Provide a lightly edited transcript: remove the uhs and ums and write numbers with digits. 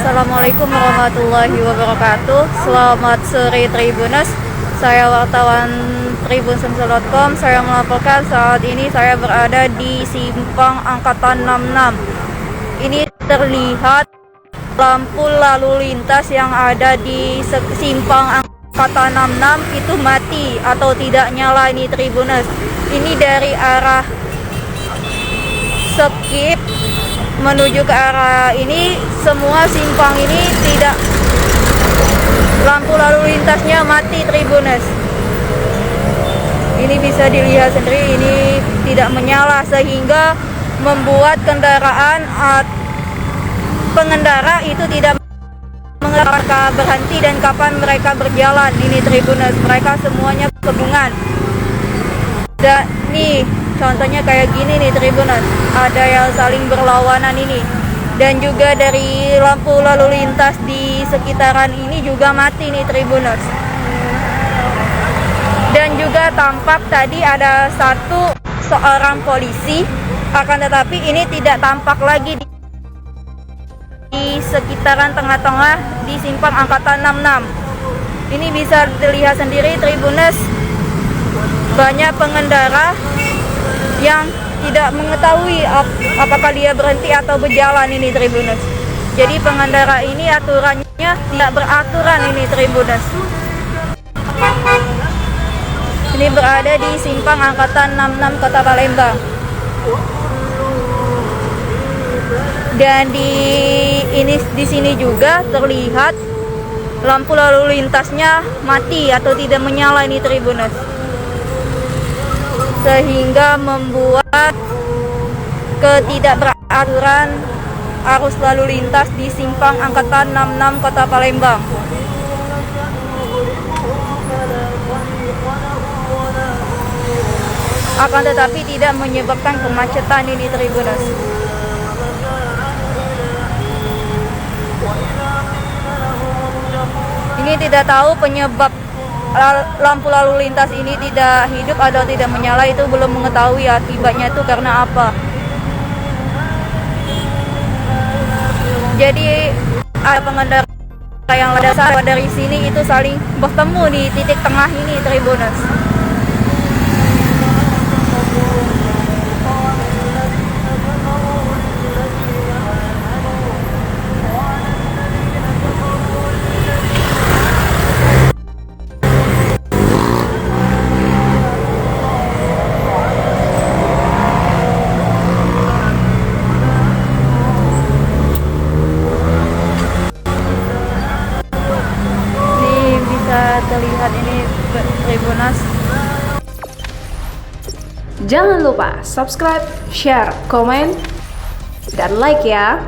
Assalamualaikum warahmatullahi wabarakatuh. Selamat sore Tribuners. Saya wartawan tribunsensul.com. Saya melaporkan saat ini saya berada di Simpang Angkatan 66. Ini terlihat lampu lalu lintas yang ada di Simpang Angkatan 66 itu mati atau tidak nyala ini Tribuners. Ini dari arah Skip menuju ke arah ini, semua simpang ini tidak, lampu lalu lintasnya mati Tribuners. Ini bisa dilihat sendiri, ini tidak menyala sehingga membuat pengendara itu tidak mengerti berhenti dan kapan mereka berjalan ini Tribuners. Mereka semuanya kebingungan. Dan nih contohnya kayak gini nih Tribuners, ada yang saling berlawanan ini. Dan juga dari lampu lalu lintas di sekitaran ini juga mati nih Tribuners. Dan juga tampak tadi ada seorang polisi, akan tetapi ini tidak tampak lagi di sekitaran tengah-tengah di Simpang Angkatan 66. Ini bisa dilihat sendiri Tribuners, banyak pengendara yang tidak mengetahui apakah dia berhenti atau berjalan ini Tribuners. Jadi pengendara ini aturannya tidak beraturan ini Tribuners. Ini berada di Simpang Angkatan 66 Kota Palembang. Dan di sini juga terlihat lampu lalu lintasnya mati atau tidak menyala ini Tribuners, sehingga membuat ketidakberaturan arus lalu lintas di Simpang Angkatan 66 Kota Palembang. Akan tetapi tidak menyebabkan kemacetan ini Tribuners. Ini tidak tahu penyebab lampu lalu lintas ini tidak hidup atau tidak menyala, itu belum mengetahui akibatnya itu karena apa. Jadi ada pengendara yang dari sini itu saling bertemu di titik tengah ini Tribuners. Terlihat ini Tribuners. Jangan lupa subscribe, share, komen, dan like ya.